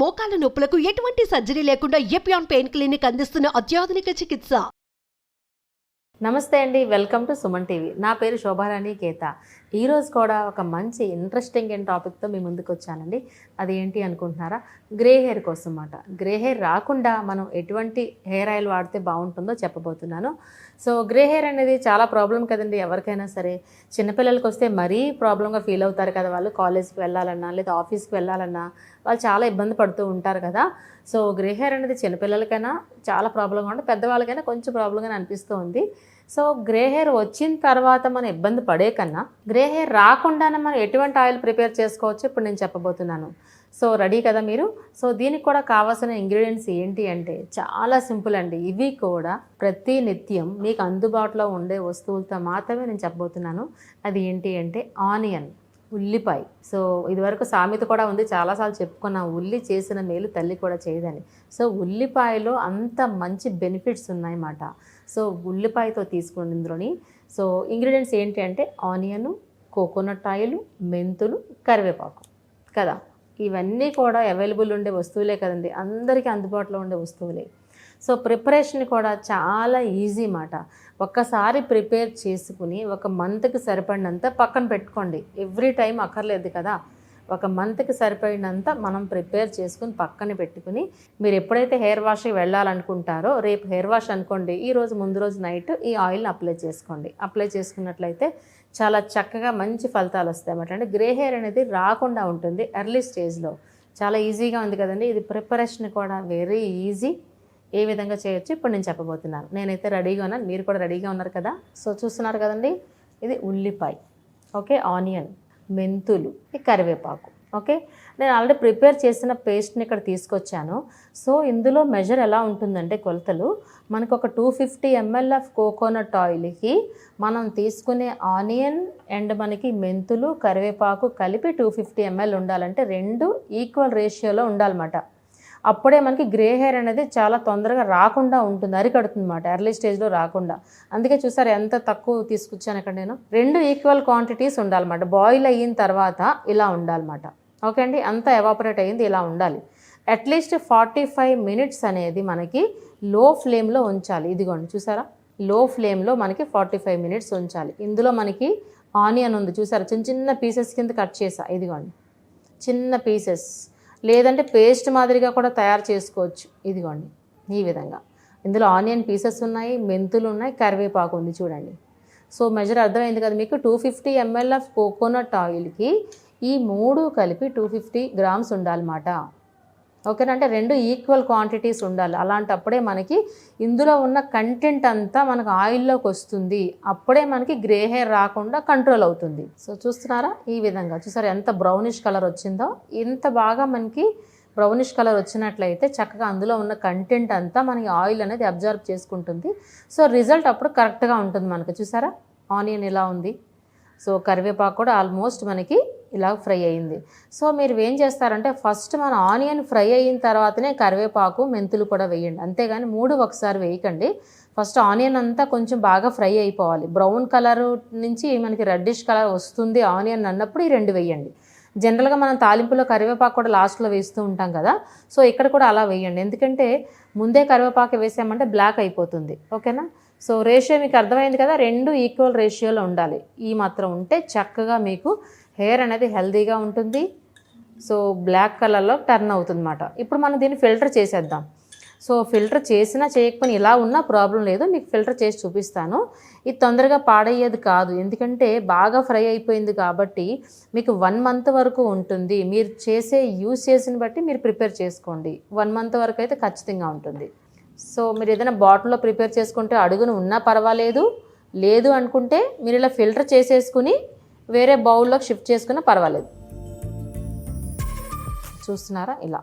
మోకాల నొప్పులకు ఎటువంటి సర్జరీ లేకుండా ఎపియాన్ పెయిన్ క్లినిక్ అందిస్తున్న అత్యాధునిక చికిత్స. నమస్తే అండి, వెల్కమ్ టు సుమన్ టీవీ. నా పేరు శోభారాణి కేత. ఈరోజు కూడా ఒక మంచి ఇంట్రెస్టింగ్ టాపిక్తో మీ ముందుకు వచ్చానండి. అది ఏంటి అనుకుంటున్నారా? గ్రే హెయిర్ కోసం అన్నమాట. గ్రే హెయిర్ రాకుండా మనం ఎటువంటి హెయిర్ ఆయిల్ వాడితే బాగుంటుందో చెప్పబోతున్నాను. సో గ్రే హెయిర్ అనేది చాలా ప్రాబ్లం కదండి ఎవరికైనా సరే. చిన్నపిల్లలకి వస్తే మరీ ప్రాబ్లంగా ఫీల్ అవుతారు కదా. వాళ్ళు కాలేజ్కి వెళ్ళాలన్నా లేదా ఆఫీస్కి వెళ్ళాలన్నా వాళ్ళు చాలా ఇబ్బంది పడుతూ ఉంటారు కదా. సో గ్రే హెయిర్ అనేది చిన్నపిల్లలకైనా చాలా ప్రాబ్లంగా ఉంటుంది, పెద్దవాళ్ళకైనా కొంచెం ప్రాబ్లంగానే అనిపిస్తూ ఉంది. సో గ్రే హెయిర్ వచ్చిన తర్వాత మనం ఇబ్బంది పడే కన్నా గ్రే హెయిర్ రాకుండానే మనం ఎటువంటి ఆయిల్ ప్రిపేర్ చేసుకోవచ్చు ఇప్పుడు నేను చెప్పబోతున్నాను. సో రెడీ కదా మీరు? సో దీనికి కూడా కావాల్సిన ఇంగ్రీడియంట్స్ ఏంటి అంటే చాలా సింపుల్ అండి. ఇవి కూడా ప్రతి నిత్యం మీకు అందుబాటులో ఉండే వస్తువులతో మాత్రమే నేను చెప్పబోతున్నాను. అది ఏంటి అంటే ఆనియన్, ఉల్లిపాయ. సో ఇదివరకు సామెత కూడా ఉంది, చాలాసార్లు చెప్పుకున్నాం, ఉల్లి చేసిన మేలు తల్లి కూడా చేయదని. సో ఉల్లిపాయలో అంత మంచి బెనిఫిట్స్ ఉన్నాయన్నమాట. సో ఉల్లిపాయతో తీసుకుని ఇందులోని సో ఇంగ్రీడియంట్స్ ఏంటి అంటే ఆనియన్, కోకోనట్ ఆయిల్, మెంతులు, కరివేపాకు కదా. ఇవన్నీ కూడా అవైలబుల్ ఉండే వస్తువులే కదండి, అందరికీ అందుబాటులో ఉండే వస్తువులే. సో ప్రిపరేషన్ కూడా చాలా ఈజీ మాట. ఒక్కసారి ప్రిపేర్ చేసుకుని ఒక మంత్కి సరిపడినంత పక్కన పెట్టుకోండి. ఎవ్రీ టైం అక్కర్లేదు కదా. ఒక మంత్కి సరిపడినంత మనం ప్రిపేర్ చేసుకుని పక్కన పెట్టుకుని మీరు ఎప్పుడైతే హెయిర్ వాష్కి వెళ్ళాలనుకుంటారో రేపు హెయిర్ వాష్ అనుకోండి, ఈరోజు ముందు రోజు నైట్ ఈ ఆయిల్ని అప్లై చేసుకోండి. అప్లై చేసుకున్నట్లయితే చాలా చక్కగా మంచి ఫలితాలు వస్తాయి అన్నమాట. అంటే గ్రే హెయిర్ అనేది రాకుండా ఉంటుంది ఎర్లీ స్టేజ్లో. చాలా ఈజీగా ఉంది కదండి. ఇది ప్రిపరేషన్ కూడా వెరీ ఈజీ. ఏ విధంగా చేయొచ్చు ఇప్పుడు నేను చెప్పబోతున్నాను. నేనైతే రెడీగా ఉన్నాను, మీరు కూడా రెడీగా ఉన్నారు కదా. సో చూస్తున్నారు కదండి, ఇది ఉల్లిపాయ, ఓకే, ఆనియన్, మెంతులు, ఈ కరివేపాకు, ఓకే. నేను ఆల్రెడీ ప్రిపేర్ చేసిన పేస్ట్ని ఇక్కడ తీసుకొచ్చాను. సో ఇందులో మెజర్ ఎలా ఉంటుందంటే కొలతలు మనకు ఒక 250 ml ఆఫ్ కోకోనట్ ఆయిల్కి మనం తీసుకునే ఆనియన్ అండ్ మనకి మెంతులు, కరివేపాకు కలిపి 250 ml ఉండాలంటే రెండు ఈక్వల్ రేషియోలో ఉండాలన్నమాట. అప్పుడే మనకి గ్రే హెయిర్ అనేది చాలా తొందరగా రాకుండా ఉంటుంది, అరికడుతుంది అన్నమాట, ఎర్లీ స్టేజ్లో రాకుండా. అందుకే చూసారు ఎంత తక్కువ తీసుకొచ్చాను ఇక్కడ నేను. రెండు ఈక్వల్ క్వాంటిటీస్ ఉండాలన్నమాట. బాయిల్ అయిన తర్వాత ఇలా ఉండాలన్నమాట, ఓకే అండి. అంతా ఎవాపరేట్ అయ్యింది, ఇలా ఉండాలి. అట్లీస్ట్ 45 minutes అనేది మనకి లో ఫ్లేమ్లో ఉంచాలి. ఇదిగోండి చూసారా, లో ఫ్లేమ్లో మనకి 45 minutes ఉంచాలి. ఇందులో మనకి ఆనియన్ ఉంది చూసారా, చిన్న చిన్న పీసెస్ కింద కట్ చేసా, ఇదిగోండి చిన్న పీసెస్. లేదంటే పేస్ట్ మాదిరిగా కూడా తయారు చేసుకోవచ్చు, ఇదిగోండి ఈ విధంగా. ఇందులో ఆనియన్ పీసెస్ ఉన్నాయి, మెంతులు ఉన్నాయి, కరివేపాకు ఉంది చూడండి. సో మెజర్ అర్థమైంది కదా మీకు. 250 ml ఆఫ్ కోకోనట్ ఆయిల్కి ఈ మూడు కలిపి 250 grams ఉండాలన్నమాట, ఓకేనా. అంటే రెండు ఈక్వల్ క్వాంటిటీస్ ఉండాలి. అలాంటప్పుడే మనకి ఇందులో ఉన్న కంటెంట్ అంతా మనకు ఆయిల్లోకి వస్తుంది. అప్పుడే మనకి గ్రే హెయిర్ రాకుండా కంట్రోల్ అవుతుంది. సో చూస్తున్నారా, ఈ విధంగా చూసారా ఎంత బ్రౌనిష్ కలర్ వచ్చిందో. ఇంత బాగా మనకి బ్రౌనిష్ కలర్ వచ్చినట్లయితే చక్కగా అందులో ఉన్న కంటెంట్ అంతా మనకి ఆయిల్ అనేది అబ్జర్వ్ చేసుకుంటుంది. సో రిజల్ట్ అప్పుడు కరెక్ట్గా ఉంటుంది మనకు. చూసారా ఆనియన్ ఇలా ఉంది. సో కరివేపాకు కూడా ఆల్మోస్ట్ మనకి ఇలా ఫ్రై అయ్యింది. సో మీరు ఏం చేస్తారంటే ఫస్ట్ మన ఆనియన్ ఫ్రై అయిన తర్వాతనే కరివేపాకు, మెంతులు కూడా వేయండి. అంతేగాని మూడు ఒకసారి వేయకండి. ఫస్ట్ ఆనియన్ అంతా కొంచెం బాగా ఫ్రై అయిపోవాలి. బ్రౌన్ కలర్ నుంచి మనకి రెడ్డిష్ కలర్ వస్తుంది ఆనియన్ అన్నప్పుడు ఈ రెండు వేయండి. జనరల్గా మనం తాలింపులో కరివేపాకు కూడా లాస్ట్లో వేస్తూ ఉంటాం కదా. సో ఇక్కడ కూడా అలా వేయండి, ఎందుకంటే ముందే కరివేపాకు వేసామంటే బ్లాక్ అయిపోతుంది, ఓకేనా. సో రేషియో మీకు అర్థమైంది కదా, రెండు ఈక్వల్ రేషియోలో ఉండాలి. ఈ మాత్రం ఉంటే చక్కగా మీకు హెయిర్ అనేది హెల్తీగా ఉంటుంది. సో బ్లాక్ కలర్లో టర్న్ అవుతుంది అన్నమాట. ఇప్పుడు మనం దీన్ని ఫిల్టర్ చేసేద్దాం. సో ఫిల్టర్ చేసినా చేయకపోయినా ఇలా ఉన్నా ప్రాబ్లం లేదు, మీకు ఫిల్టర్ చేసి చూపిస్తాను. ఇది తొందరగా పాడయ్యేది కాదు, ఎందుకంటే బాగా ఫ్రై అయిపోయింది కాబట్టి మీకు 1 month వరకు ఉంటుంది. మీరు చేసే యూసేజ్ని బట్టి మీరు ప్రిపేర్ చేసుకోండి. 1 month వరకు అయితే ఖచ్చితంగా ఉంటుంది. సో మీరు ఏదైనా బాటిల్లో ప్రిపేర్ చేసుకుంటే అడుగున ఉన్నా పర్వాలేదు, లేదు అనుకుంటే మీరు ఇలా ఫిల్టర్ చేసేసుకుని వేరే బౌల్లోకి షిఫ్ట్ చేసుకున్నా పర్వాలేదు. చూస్తున్నారా, ఇలా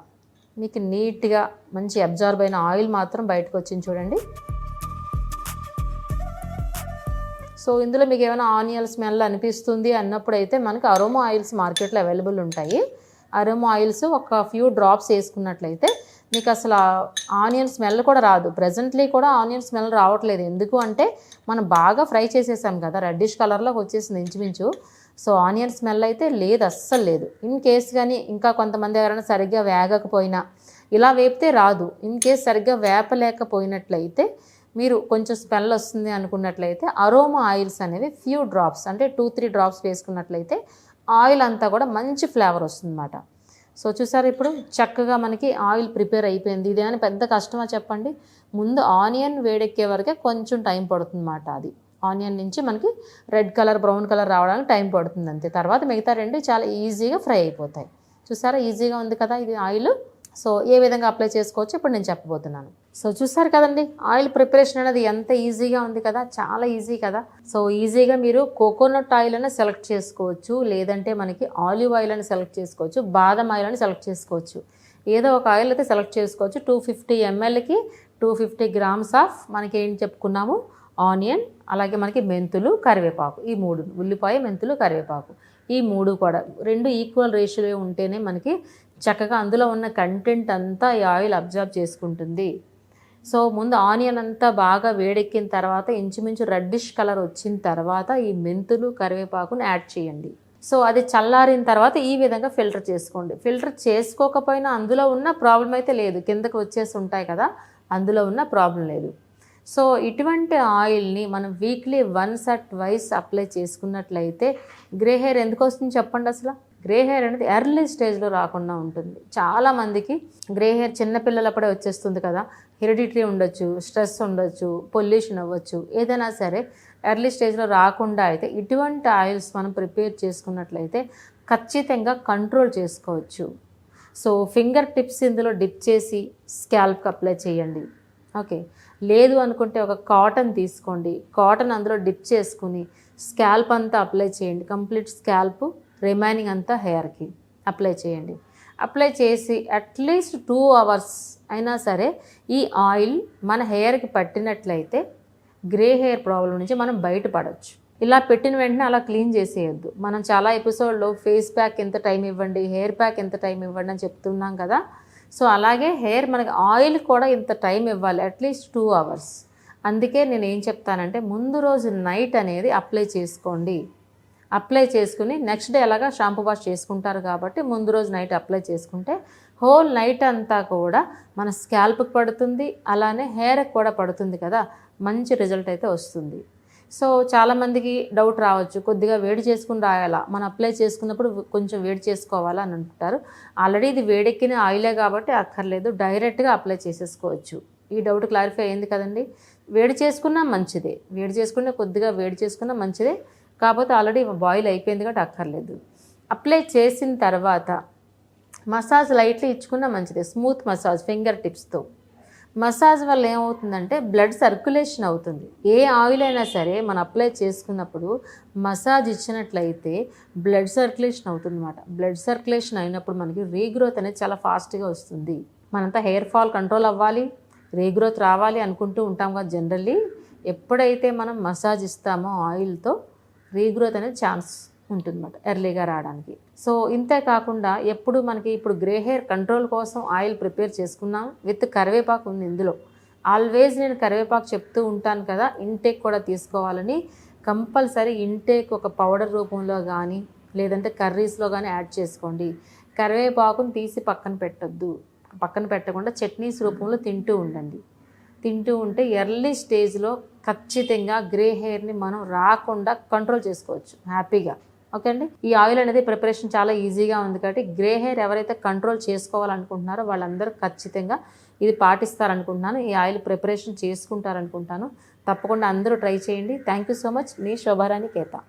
మీకు నీట్గా మంచి అబ్జార్బ్ అయిన ఆయిల్ మాత్రం బయటకు వచ్చింది చూడండి. సో ఇందులో మీకు ఏమైనా ఆనియన్ స్మెల్ అనిపిస్తుంది అన్నప్పుడు అయితే మనకు అరోమా ఆయిల్స్ మార్కెట్లో అవైలబుల్ ఉంటాయి. అరోమా ఆయిల్స్ ఒక ఫ్యూ డ్రాప్స్ వేసుకున్నట్లయితే మీకు అసలు ఆనియన్ స్మెల్ కూడా రాదు. ప్రెజెంట్లీ కూడా ఆనియన్ స్మెల్ రావట్లేదు. ఎందుకు అంటే మనం బాగా ఫ్రై చేసేసాం కదా, రెడ్డిష్ కలర్లోకి వచ్చేసింది ఇంచుమించు. సో ఆనియన్ స్మెల్ అయితే లేదు, అస్సలు లేదు. ఇన్ కేస్ కానీ ఇంకా కొంతమంది ఎవరైనా సరిగ్గా వేగకపోయినా, ఇలా వేపితే రాదు, ఇన్ కేస్ సరిగ్గా వేపలేకపోయినట్లయితే మీరు కొంచెం స్మెల్ వస్తుంది అనుకున్నట్లయితే అరోమా ఆయిల్స్ అనేవి ఫ్యూ డ్రాప్స్ అంటే 2-3 డ్రాప్స్ వేసుకున్నట్లయితే ఆయిల్ అంతా కూడా మంచి ఫ్లేవర్ వస్తుందన్నమాట. సో చూసారు, ఇప్పుడు చక్కగా మనకి ఆయిల్ ప్రిపేర్ అయిపోయింది. ఇదేమైనా పెద్ద కష్టమా చెప్పండి? ముందు ఆనియన్ వేడెక్కే వరకే కొంచెం టైం పడుతుందన్నమాట. అది ఆనియన్ నుంచి మనకి రెడ్ కలర్, బ్రౌన్ కలర్ రావడానికి టైం పడుతుంది అంతే. తర్వాత మిగతా రెండు చాలా ఈజీగా ఫ్రై అయిపోతాయి. చూసారా, ఈజీగా ఉంది కదా ఇది ఆయిల్. సో ఏ విధంగా అప్లై చేసుకోవచ్చు ఇప్పుడు నేను చెప్పబోతున్నాను. సో చూసారు కదండి, ఆయిల్ ప్రిపరేషన్ అనేది ఎంత ఈజీగా ఉంది కదా, చాలా ఈజీ కదా. సో ఈజీగా మీరు కోకోనట్ ఆయిల్ అని సెలెక్ట్ చేసుకోవచ్చు, లేదంటే మనకి ఆలివ్ ఆయిల్ అని సెలెక్ట్ చేసుకోవచ్చు, బాదం ఆయిల్ అని సెలెక్ట్ చేసుకోవచ్చు. ఏదో ఒక ఆయిల్ అయితే సెలెక్ట్ చేసుకోవచ్చు. 250 mlకి 250 grams ఆఫ్ మనకి ఏం చెప్పుకున్నాము, ఆనియన్, అలాగే మనకి మెంతులు, కరివేపాకు, ఈ మూడు, ఉల్లిపాయ, మెంతులు, కరివేపాకు, ఈ మూడు కూడా రెండు ఈక్వల్ రేషియో ఉంటేనే మనకి చక్కగా అందులో ఉన్న కంటెంట్ అంతా ఈ ఆయిల్ అబ్జర్వ్ చేసుకుంటుంది. సో ముందు ఆనియన్ అంతా బాగా వేడెక్కిన తర్వాత ఇంచుమించు రెడ్డిష్ కలర్ వచ్చిన తర్వాత ఈ మెంతులు, కరివేపాకుని యాడ్ చేయండి. సో అది చల్లారిన తర్వాత ఈ విధంగా ఫిల్టర్ చేసుకోండి. ఫిల్టర్ చేసుకోకపోయినా అందులో ఉన్న ప్రాబ్లం అయితే లేదు, కిందకు వచ్చేసి ఉంటాయి కదా, అందులో ఉన్న ప్రాబ్లం లేదు. సో ఇటువంటి ఆయిల్ని మనం వీక్లీ 1 or 2 అప్లై చేసుకున్నట్లయితే గ్రే హెయిర్ ఎందుకు వస్తుంది చెప్పండి? అసలు గ్రే హెయిర్ అనేది ఎర్లీ స్టేజ్లో రాకుండా ఉంటుంది. చాలామందికి గ్రే హెయిర్ చిన్నపిల్లలప్పుడే వచ్చేస్తుంది కదా, హెరిడిటరీ ఉండొచ్చు, స్ట్రెస్ ఉండొచ్చు, పొల్యూషన్ అవ్వచ్చు, ఏదైనా సరే ఎర్లీ స్టేజ్లో రాకుండా అయితే ఇటువంటి ఆయిల్స్ మనం ప్రిపేర్ చేసుకున్నట్లయితే ఖచ్చితంగా కంట్రోల్ చేసుకోవచ్చు. సో ఫింగర్ టిప్స్ ఇందులో డిప్ చేసి స్కాల్ప్కి అప్లై చేయండి. ఓకే, లేదు అనుకుంటే ఒక కాటన్ తీసుకోండి, కాటన్ అందులో డిప్ చేసుకుని స్కాల్ప్ అంతా అప్లై చేయండి. కంప్లీట్ స్కాల్ప్, రిమైనింగ్ అంతా హెయిర్కి అప్లై చేయండి. అప్లై చేసి అట్లీస్ట్ 2 hours అయినా సరే ఈ ఆయిల్ మన హెయిర్కి పట్టినట్లయితే గ్రే హెయిర్ ప్రాబ్లం నుంచి మనం బయటపడవచ్చు. ఇలా పెట్టిన వెంటనే అలా క్లీన్ చేసేయద్దు. మనం చాలా ఎపిసోడ్లో ఫేస్ ప్యాక్ ఎంత టైం ఇవ్వండి, హెయిర్ ప్యాక్ ఎంత టైం ఇవ్వండి అని చెప్తున్నాం కదా. సో అలాగే హెయిర్ మనకి ఆయిల్ కూడా ఇంత టైం ఇవ్వాలి, అట్లీస్ట్ 2 hours. అందుకే నేను ఏం చెప్తానంటే ముందు రోజు నైట్ అనేది అప్లై చేసుకోండి. అప్లై చేసుకుని నెక్స్ట్ డే ఎలాగా షాంపూ వాష్ చేసుకుంటారు కాబట్టి ముందు రోజు నైట్ అప్లై చేసుకుంటే హోల్ నైట్ అంతా కూడా మన స్కాల్ప్కి పడుతుంది, అలానే హెయిర్కి కూడా పడుతుంది కదా, మంచి రిజల్ట్ అయితే వస్తుంది. సో చాలామందికి డౌట్ రావచ్చు, కొద్దిగా వేడి చేసుకుని రాయాలా, మనం అప్లై చేసుకున్నప్పుడు కొంచెం వేడి చేసుకోవాలా అని అంటారు. ఆల్రెడీ ఇది వేడెక్కిన ఆయిలే కాబట్టి అక్కర్లేదు, డైరెక్ట్గా అప్లై చేసేసుకోవచ్చు. ఈ డౌట్ క్లారిఫై అయింది కదండి. వేడి చేసుకున్నా మంచిదే, వేడి చేసుకుంటే కొద్దిగా వేడి చేసుకున్నా మంచిదే, కాకపోతే ఆల్రెడీ బాయిల్ అయిపోయింది కాబట్టి అక్కర్లేదు. అప్లై చేసిన తర్వాత మసాజ్ లైట్లీ ఇచ్చుకున్నా మంచిదే, స్మూత్ మసాజ్ ఫింగర్ టిప్స్తో. మసాజ్ వల్ల ఏమవుతుందంటే బ్లడ్ సర్క్యులేషన్ అవుతుంది. ఏ ఆయిల్ అయినా సరే మనం అప్లై చేసుకున్నప్పుడు మసాజ్ ఇచ్చినట్లయితే బ్లడ్ సర్క్యులేషన్ అవుతుంది అన్నమాట. బ్లడ్ సర్క్యులేషన్ అయినప్పుడు మనకి రీగ్రోత్ అనేది చాలా ఫాస్ట్గా వస్తుంది. మనంతా హెయిర్ ఫాల్ కంట్రోల్ అవ్వాలి, రీగ్రోత్ రావాలి అనుకుంటూ ఉంటాం కదా జనరల్లీ. ఎప్పుడైతే మనం మసాజ్ ఇస్తామో ఆయిల్తో రీగ్రోత్ అనేది ఛాన్స్ ఉంటుందన్నమాట ఎర్లీగా రావడానికి. సో ఇంతే కాకుండా ఎప్పుడు మనకి ఇప్పుడు గ్రే హెయిర్ కంట్రోల్ కోసం ఆయిల్ ప్రిపేర్ చేసుకున్నాం, విత్ కరివేపాకు ఉంది ఇందులో. ఆల్వేజ్ నేను కరివేపాకు చెప్తూ ఉంటాను కదా, ఇంటేక్ కూడా తీసుకోవాలని. కంపల్సరీ ఇంటేక్ ఒక పౌడర్ రూపంలో కానీ లేదంటే కర్రీస్లో కానీ యాడ్ చేసుకోండి. కరివేపాకుని తీసి పక్కన పెట్టొద్దు, పక్కన పెట్టకుండా చట్నీస్ రూపంలో తింటూ ఉండండి. తింటూ ఉంటే ఎర్లీ స్టేజ్లో ఖచ్చితంగా గ్రే హెయిర్ని మనం రాకుండా కంట్రోల్ చేసుకోవచ్చు హ్యాపీగా. ఓకే అండి, ఈ ఆయిల్ అనేది ప్రిపరేషన్ చాలా ఈజీగా ఉంది కాబట్టి గ్రే హెయిర్ ఎవరైతే కంట్రోల్ చేసుకోవాలనుకుంటున్నారో వాళ్ళందరూ ఖచ్చితంగా ఇది పాటిస్తారనుకుంటున్నాను. ఈ ఆయిల్ ప్రిపరేషన్ చేసుకుంటారనుకుంటాను. తప్పకుండా అందరూ ట్రై చేయండి. Thank you so much. మీ శోభారాణి కేత.